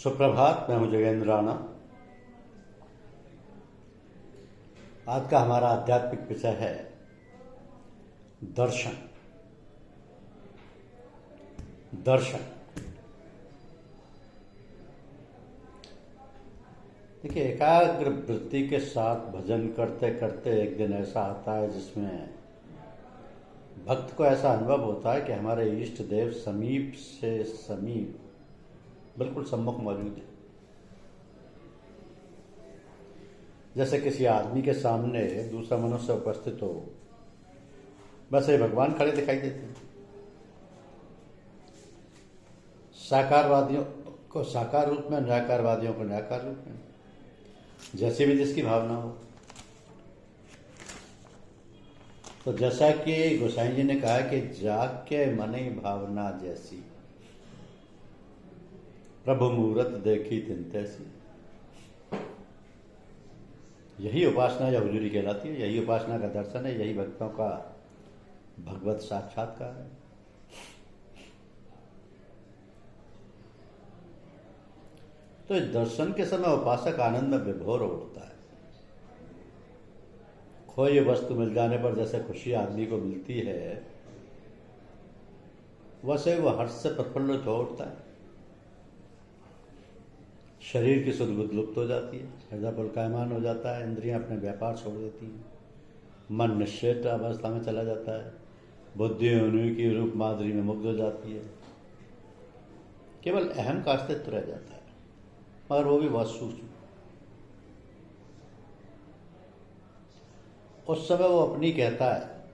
सुप्रभात। मैं हूं जगेंद्र राणा। आज का हमारा आध्यात्मिक विषय है दर्शन। दर्शन देखिए, एकाग्र वृत्ति के साथ भजन करते करते एक दिन ऐसा आता है जिसमें भक्त को ऐसा अनुभव होता है कि हमारे इष्ट देव समीप से समीप बिल्कुल सम्मुख मौजूद है। जैसे किसी आदमी के सामने दूसरा मनुष्य उपस्थित हो, वैसे भगवान खड़े दिखाई देते हैं। साकारवादियों को साकार रूप में, निराकारवादियों को निराकार रूप में, जैसे भी जिसकी भावना हो। तो जैसा कि गोसाई जी ने कहा कि जाग के मने भावना जैसी, प्रभु मूरत देखी तिन तैसी। यही उपासना या हुजूरी कहलाती है। यही उपासना का दर्शन है। यही भक्तों का भगवत साक्षात्कार है। तो इस दर्शन के समय उपासक आनंद में विभोर उठता है। खोई वस्तु मिल जाने पर जैसे खुशी आदमी को मिलती है, वैसे वह हर्ष से प्रफुल्लित हो उठता है। शरीर की सुध बुध लुप्त हो जाती है, हृदय पुलकायमान हो जाता है, इंद्रियां अपने व्यापार छोड़ देती हैं, मन निश्चेत अवस्था में चला जाता है, बुद्धि उन्हीं की रूप माधुरी में मुग्ध हो जाती है। केवल अहम का अस्तित्व रह जाता है, मगर वो भी बहुत सूक्ष्म। उस समय वो अपनी कहता है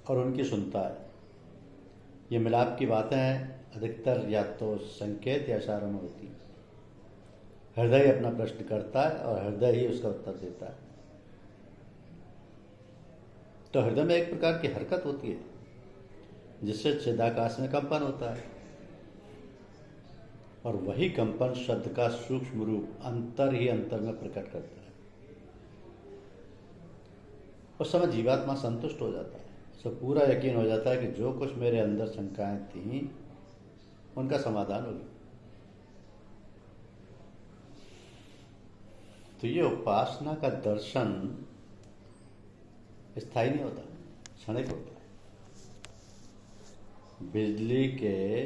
और उनकी सुनता है। ये मिलाप की बातें अधिकतर या तो संकेत या इशारों में होती हैं। हृदय अपना प्रश्न करता है और हृदय ही उसका उत्तर देता है। तो हृदय में एक प्रकार की हरकत होती है जिससे चिदाकाश में कंपन होता है, और वही कंपन शब्द का सूक्ष्म रूप अंतर ही अंतर में प्रकट करता है। उस समय जीवात्मा संतुष्ट हो जाता है। उसे पूरा यकीन हो जाता है कि जो कुछ मेरे अंदर शंकाएं थीं उनका समाधान हो गया। तो ये उपासना का दर्शन स्थायी नहीं होता, क्षणिक होता है। बिजली के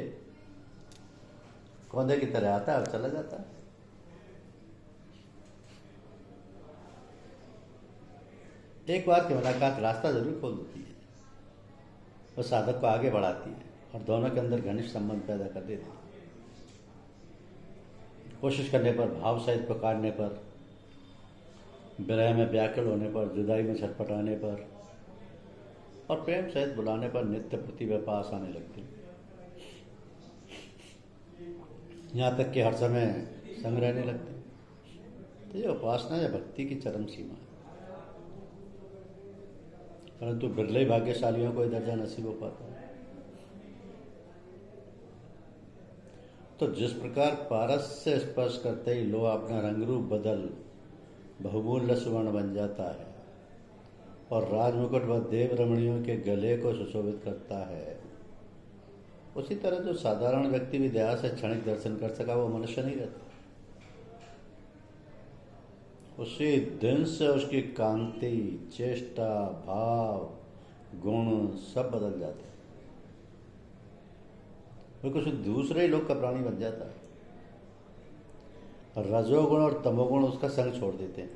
कौंधे की तरह आता है और चला जाता है। एक बार की मुलाकात रास्ता जरूर खोल देती है, वो साधक को आगे बढ़ाती है और दोनों के अंदर घनिष्ठ संबंध पैदा कर देती है। कोशिश करने पर, भाव सहित पुकारने पर, विरह में व्याकुल होने पर, जुदाई में छटपटाने पर और प्रेम सहित बुलाने पर नित्य प्रति वे पास आने लगते हैं। यहाँ तक कि हर समय संग रहने लगते हैं। तो ये उपासना या भक्ति की चरम सीमा है। परंतु बिरले भाग्यशालियों को दर्जा नसीब हो पाता है। तो जिस प्रकार पारस से स्पर्श करते ही लोहा अपना रंग रूप बदल बहुमूल्य सुवर्ण बन जाता है और राजमुकुट व देव रमणियों के गले को सुशोभित करता है, उसी तरह जो साधारण व्यक्ति भी दया से क्षणिक दर्शन कर सका वो मनुष्य नहीं रहता। उसी दिन से उसकी कांति, चेष्टा, भाव, गुण सब बदल जाते हैं। वो कुछ दूसरे ही लोग का प्राणी बन जाता है। रजोगुण और तमोगुण उसका संग छोड़ देते हैं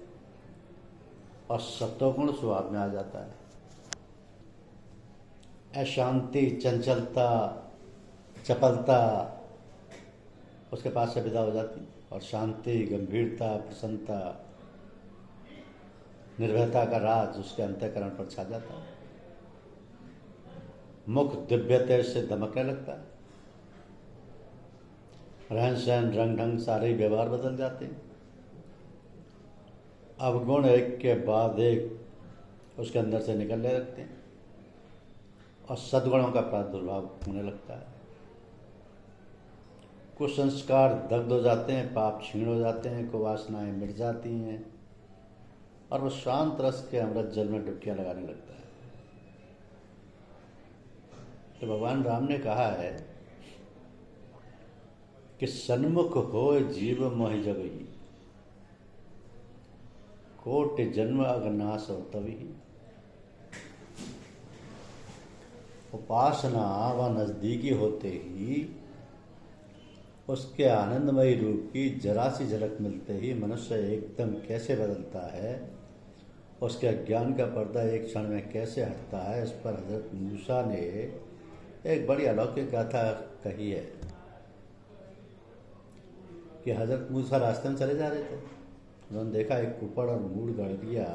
और सत्वगुण स्वभाव में आ जाता है। अशांति, चंचलता, चपलता उसके पास से विदा हो जाती और शांति, गंभीरता, प्रसन्नता, निर्भयता का राज उसके अंतःकरण पर छा जाता है। मुख दिव्य तेज से दमकने लगता है। रहन सहन, रंग ढंग, सारे व्यवहार बदल जाते हैं। अवगुण एक के बाद एक उसके अंदर से निकलने लगते हैं और सद्गुणों का प्रादुर्भाव होने लगता है। कुसंस्कार दग्ध हो जाते हैं, पाप क्षीण हो जाते हैं, कुवासनाएं मिट जाती हैं और वो शांत रस के अमृत जल में डुबकियां लगाने लगता है। तो भगवान राम ने कहा है कि सन्मुख होय जीव मोहि जगही, कोटि जन्म अगनाश तभी। उपासना व नजदीकी होते ही उसके आनंदमयी रूप की जरा सी झलक मिलते ही मनुष्य एकदम कैसे बदलता है, उसके अज्ञान का पर्दा एक क्षण में कैसे हटता है, इस पर हजरत मूसा ने एक बड़ी अलौकिक गाथा कही है कि हजरत मूसा रास्ते में चले जा रहे थे। उन्होंने देखा एक कुपड़ और मूड गड़िया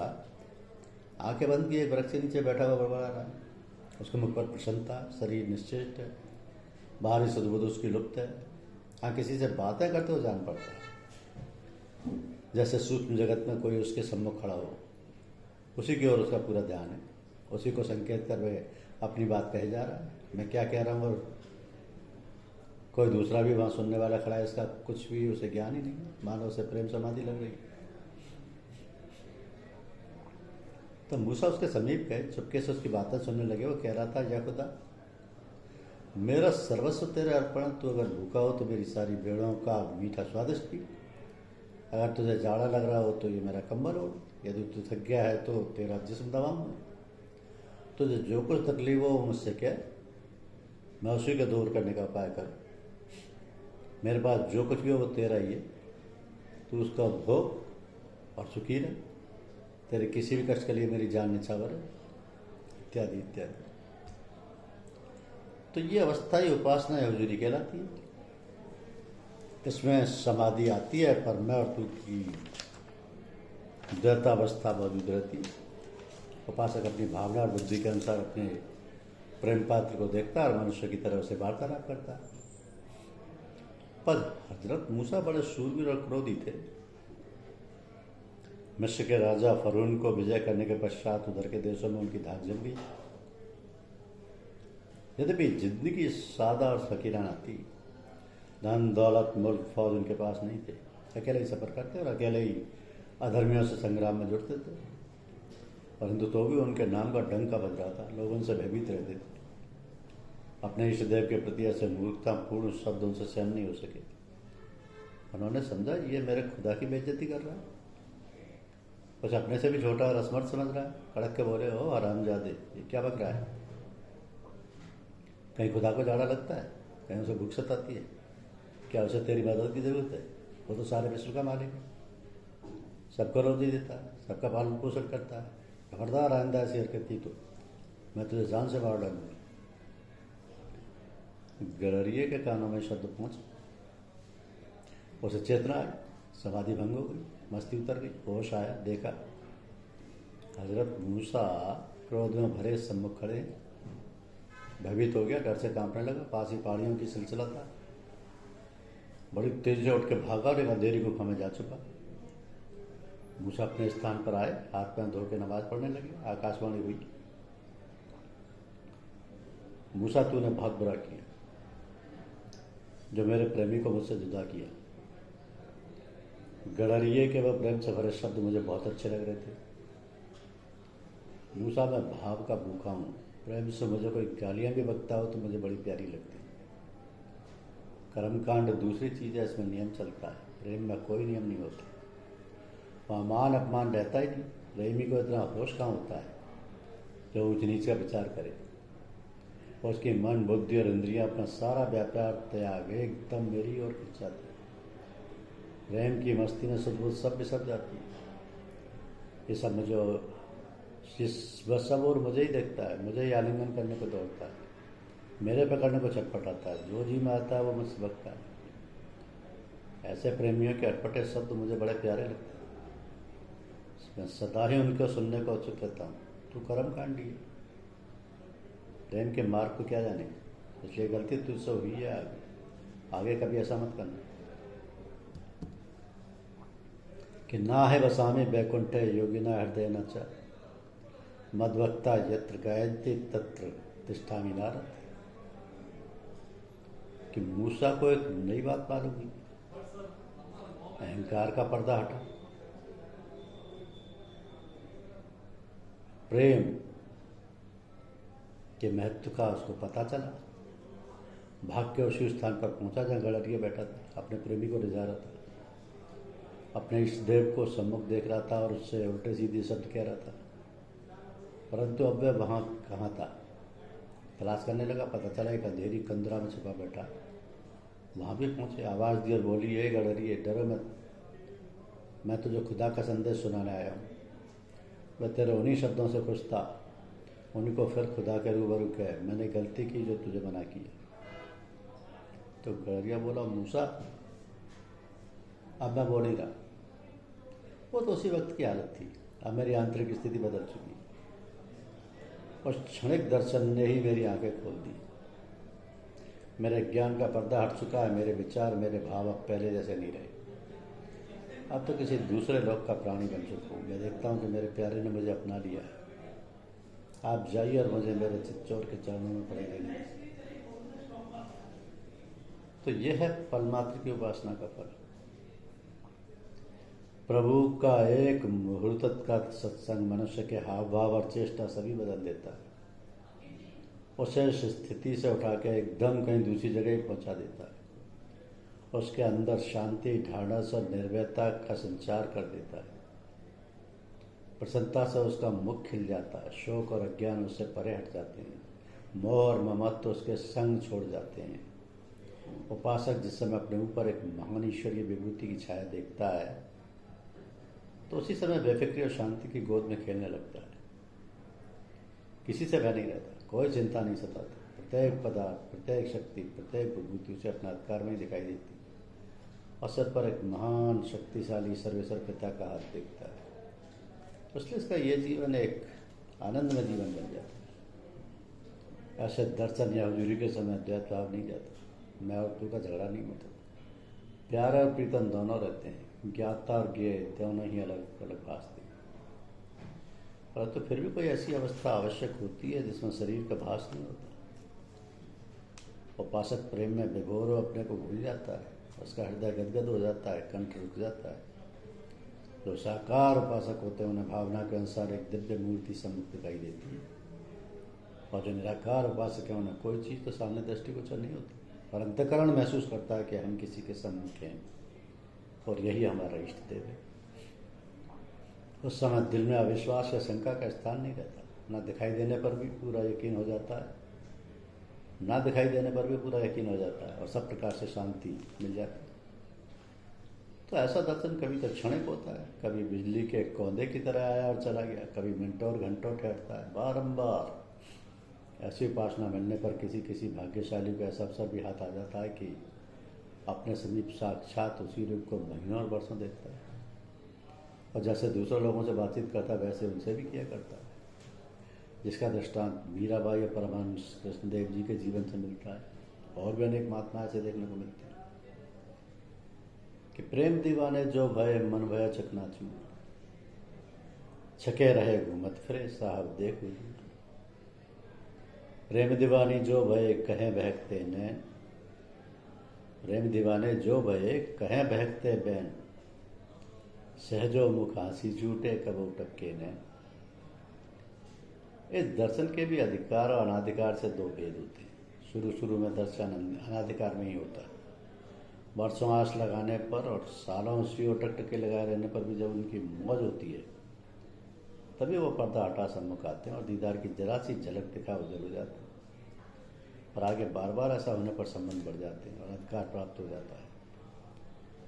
आंखें बंद किए वृक्ष के नीचे बैठा हुआ बड़बड़ा रहा है। उसके मुख पर प्रसन्नता, शरीर निश्चेष्ट है, बाहरी सुधबुध उसकी लुप्त है। हाँ, किसी से बातें करते हुए जान पड़ता है, जैसे सूक्ष्म जगत में कोई उसके सम्मुख खड़ा हो, उसी की ओर उसका पूरा ध्यान है, उसी को संकेत कर वह अपनी बात कहे जा रहा है। मैं क्या कह रहा हूँ और कोई दूसरा भी वहाँ सुनने वाला खड़ा है, इसका कुछ भी उसे ज्ञान ही नहीं है, मानो उसे प्रेम समाधि लग रही। तो मूसा उसके समीप गए, चुपके से उसकी बातें सुनने लगे। वो कह रहा था, या खुदा, मेरा सर्वस्व तेरे अर्पण, तू अगर भूखा हो तो मेरी सारी भेड़ों का मीठा स्वादिष्ट पी, अगर तुझे जाड़ा लग रहा हो तो ये मेरा कंबल हो, यदि तू थक गया है तो तेरा जिस्म दबाऊँ, तुझे जो कुछ तकलीफ हो मुझसे कह, मैं उसी को दूर करने का उपाय करूँ। मेरे पास जो कुछ भी हो वो तेरा ही है, तू उसका भोग और सुखी रहे, तेरे किसी भी कष्ट के लिए मेरी जान निछावर है, इत्यादि इत्यादि। तो ये अवस्था ही उपासना या हुजूरी कहलाती है। इसमें समाधि आती है पर मैं और तू की द्वैतावस्था मौजूद रहती है। उपासक अपनी भावना और बुद्धि के अनुसार अपने प्रेम पात्र को देखता है और मनुष्य की तरह उसे वार्तालाप करता है। पर हजरत मूसा बड़े शूरवीर और क्रोधी थे। मिस्र के राजा फरून को विजय करने के पश्चात उधर के देशों में उनकी धाक जम गई। यद्यपि जिंदगी सादा और फकीराना थी, धन दौलत मुल्क फौज उनके पास नहीं थे, अकेले ही सफर करते और अकेले ही अधर्मियों से संग्राम में जुड़ते थे, परंतु तो भी उनके नाम का डंका बज रहा था। लोग उनसे भयभीत रहते थे। अपने इष्ट देव के प्रति ऐसे मूर्खतापूर्ण शब्द उनसे सहन नहीं हो सके। उन्होंने समझा ये मेरे खुदा की बेइज्जती कर रहा है, कुछ अपने से भी छोटा और असमर्थ समझ रहा है। कड़क के बोले, हो हरामजादे, ये क्या बक रहा है? कहीं खुदा को जाड़ा लगता है, कहीं उसे भूख सताती है, क्या उसे तेरी मदद की जरूरत है? वो तो सारे विश्व का मालिक है, सबको रोजी देता है, सबका पालन पोषण करता है। खबरदार आइंदा ऐसी हरकत की तो मैं तुझे जान से मार डालूंगी। गडरिये के कानों में शब्द पहुंचे, उसे चेतना आई, समाधि भंग हो गई, मस्ती उतर गई, होश आया, देखा हजरत मूसा क्रोध में भरे सम्मुख खड़े। भयभीत हो गया, डर से कांपने लगा। पास ही पहाड़ियों की सिलसिला था, बड़ी तेजी से उठ के भागा और एक अंधेरी गुफा में जा चुका। मूसा अपने स्थान पर आए, हाथ पैर धो के नमाज पढ़ने लगे। आकाशवाणी हुई, मूसा तूने बहुत बुरा किया जो मेरे प्रेमी को मुझसे जुदा किया। गडरिये के वह प्रेम से भरे शब्द मुझे बहुत अच्छे लग रहे थे। मूसा, मैं भाव का भूखा हूँ, प्रेम से मुझे कोई गालियाँ भी बकता हो तो मुझे बड़ी प्यारी लगती। कर्मकांड दूसरी चीज़ है, इसमें नियम चलता है, प्रेम में कोई नियम नहीं होता। वहाँ मान अपमान रहता ही नहीं। प्रेमी को इतना होश कहाँ होता है जो ऊंच नीच का विचार करे। उसकी मन बुद्धि और इंद्रियां अपना सारा व्यापार त्याग एकदम मेरी ओर खिंच जाती है। प्रेम की मस्ती में सुध सब बिसर जाती है। ये सब मुझे वह सब और मुझे ही देखता है, मुझे ही आलिंगन करने को दौड़ता है, मेरे पकड़ने को चटपटाता है, जो जी में आता है वो मुझसे बकता है। ऐसे प्रेमियों के अटपटे शब्द मुझे बड़े प्यारे लगते हैं। मैं सदा ही उनको सुनने को उत्सुक रहता हूँ। तू कर्म कांडी है, प्रेम के मार्ग को क्या जाने, इसलिए गलती तुझसे हुई है, आगे कभी ऐसा मत करना। कि ना है बसामी बैकुंठ योगिना हृदय न च, मद्भक्ता यत्र गायन्ति तत्र तिष्ठामि नारद। कि मूसा को एक नई बात मालूम हुई, अहंकार का पर्दा हटा, प्रेम के महत्व का उसको पता चला। भाग के उसी स्थान पर पहुंचा जहाँ गड़रिया बैठा था, अपने प्रेमी को रिझा रहा था, अपने इष्ट देव को सम्मुख देख रहा था और उससे उल्टे सीधे शब्द कह रहा था। परंतु अब वह वहाँ कहाँ था? तलाश करने लगा, पता चला एक अंधेरी कंदरा में छुपा बैठा। वहाँ भी पहुँचे, आवाज़ दी और बोली, ये गड़रिए डरो मत, मैं तुझे खुदा का संदेश सुनाने आया हूँ। मैं तेरे उन्हीं शब्दों से खुश था, उन्हीं को फिर खुदा के रूबरू कह, मैंने गलती की जो तुझे मना की। तो गड़रिया बोला, मूसा अब मैं बोल नहीं रहा। वो तो उसी वक्त की हालत थी, अब मेरी आंतरिक स्थिति बदल चुकी। उस क्षणिक दर्शन ने ही मेरी आंखें खोल दी। मेरे ज्ञान का पर्दा हट चुका है, मेरे विचार मेरे भाव अब पहले जैसे नहीं रहे। अब तो किसी दूसरे लोक का प्राणी बन चुका हूँ। मैं देखता हूँ कि मेरे प्यारे ने मुझे अपना लिया है। आप जाइए और मुझे मेरे चित्तौड़ के चरणों में पड़े रहने। तो यह है परमात्मा की उपासना का फल। प्रभु का एक मुहूर्त का सत्संग मनुष्य के हाव भाव और चेष्टा सभी बदल देता है। उसे इस स्थिति से उठा के एकदम कहीं दूसरी जगह ही पहुंचा देता है। उसके अंदर शांति, ढाढ़स और निर्भयता का संचार कर देता है। प्रसन्नता से उसका मुख खिल जाता है, शोक और अज्ञान उससे परे हट जाते हैं, मोह और ममत्व उसके संग छोड़ जाते हैं। उपासक जिस समय अपने ऊपर एक महान ईश्वरीय विभूति की छाया देखता है तो उसी समय बेफिक्री और शांति की गोद में खेलने लगता है। किसी से भय नहीं रहता, कोई चिंता नहीं सताती। प्रत्येक पदार्थ, प्रत्येक शक्ति, प्रत्येक विभूति उसे अपने अधिकार में ही दिखाई देती और सिर पर एक महान शक्तिशाली सर्वेश्वर पिता का हाथ दिखता है। इसलिए इसका ये जीवन एक आनंदमय जीवन बन जाता है। ऐसे दर्शन या हुजूरी के समय द्वैत भाव नहीं जाता, मैं और तू का झगड़ा नहीं होता। प्यार और प्रीतम दोनों रहते हैं, ज्ञाता और ज्ञेय दोनों ही अलग अलग भासते हैं। परंतु फिर भी कोई ऐसी अवस्था आवश्यक होती है जिसमें शरीर का भास नहीं होता। उपासक प्रेम में विभोर अपने को भूल जाता है, उसका हृदय गदगद हो जाता है, कंठ रुक जाता है। जो साकार उपासक होते हैं उन्हें भावना के अनुसार एक दिव्य मूर्ति सम्मुख दिखाई देती है, और जो निराकार उपासक है उन्हें कोई चीज़ तो सामने दृष्टिगोचर नहीं होती, पर अंतःकरण महसूस करता है कि हम किसी के सम्मुख हैं और यही हमारा इष्ट देव है। उस समय दिल में अविश्वास या शंका का स्थान नहीं रहता। ना दिखाई देने पर भी पूरा यकीन हो जाता है, ना दिखाई देने पर भी पूरा यकीन हो जाता है, और सब प्रकार से शांति मिल जाती है। तो ऐसा दर्शन कभी तो क्षणिक होता है, कभी बिजली के कौंधे की तरह आया और चला गया, कभी मिनटों और घंटों ठहरता है। बारंबार ऐसी उपासना मिलने पर किसी किसी भाग्यशाली को ऐसा अवसर भी हाथ आ जाता है कि अपने समीप साक्षात उसी रूप को महीनों और वर्षों देखता है, और जैसे दूसरे लोगों से बातचीत करता है वैसे उनसे भी किया करता है। जिसका दृष्टांत मीराबाई और परमहंस कृष्णदेव जी के जीवन से मिलता है, और भी अनेक महात्मा ऐसे देखने को मिलते हैं कि प्रेम दीवाने जो भय मन भय चकनाचूर, छके रहे घूमत फिरे साहब देख हुजूर। प्रेम दीवानी जो भय कहें बहकते नैन, प्रेम दीवाने जो भय कहें बहकते बैन, सहजो मुख हासी झूठे कबो टपके नैन। इस दर्शन के भी अधिकार और अनाधिकार से दो भेद होते हैं। शुरू में दर्शन अनाधिकार में ही होता है। वर्षों आस लगाने पर और सालों सीओ टक लगाए रहने पर भी जब उनकी मौज होती है तभी वो पर्दा हटा सम्मुख आते हैं और दीदार की जरा सी झलक दिखा उधर हो जाते हैं, और आगे बार बार ऐसा होने पर संबंध बढ़ जाते हैं और अधिकार प्राप्त हो जाता है।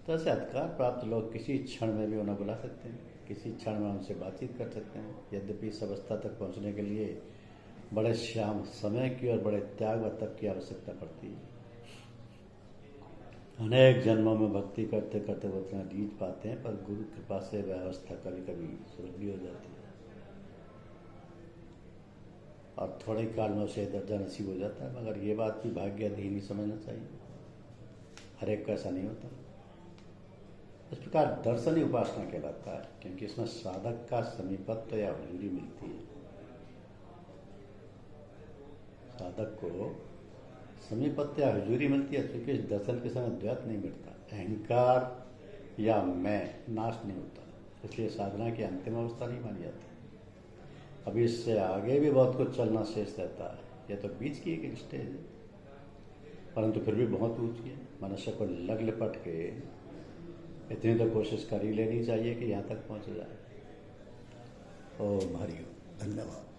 तो ऐसे अधिकार प्राप्त लोग किसी क्षण में भी उन्हें बुला सकते हैं, किसी क्षण में उनसे बातचीत कर सकते हैं। यद्यपि इस अवस्था तक पहुंचने के लिए बड़े श्याम समय की और बड़े त्याग व तप की आवश्यकता पड़ती है। अनेक जन्मों में भक्ति करते करते वो इतना जीत पाते हैं, पर गुरु कृपा से वह अवस्था कभी कभी सुलभ भी हो जाती है और थोड़े काल में उसे दर्जा नसीब हो जाता है। मगर ये बात भी भाग्याधीन ही समझना चाहिए, हर एक का ऐसा नहीं होता। इस प्रकार दर्शन ही उपासना कहलाता है, क्योंकि इसमें साधक का समीपत्व या हुजूरी मिलती है। साधक को समीपत्व या हुजूरी मिलती है, क्योंकि इस दर्शन के समय द्वैत नहीं मिटता, अहंकार या मैं नाश नहीं होता। इसलिए साधना की अंतिम अवस्था नहीं मानी जाती। अभी इससे आगे भी बहुत कुछ चलना शेष रहता है। यह तो बीच की एक स्टेज है। परंतु फिर भी बहुत ऊंची है। मनुष्य को लग लिपट के इतनी तो कोशिश कर ही लेनी चाहिए कि यहाँ तक पहुँच जाए। ओम हरि ओम। धन्यवाद।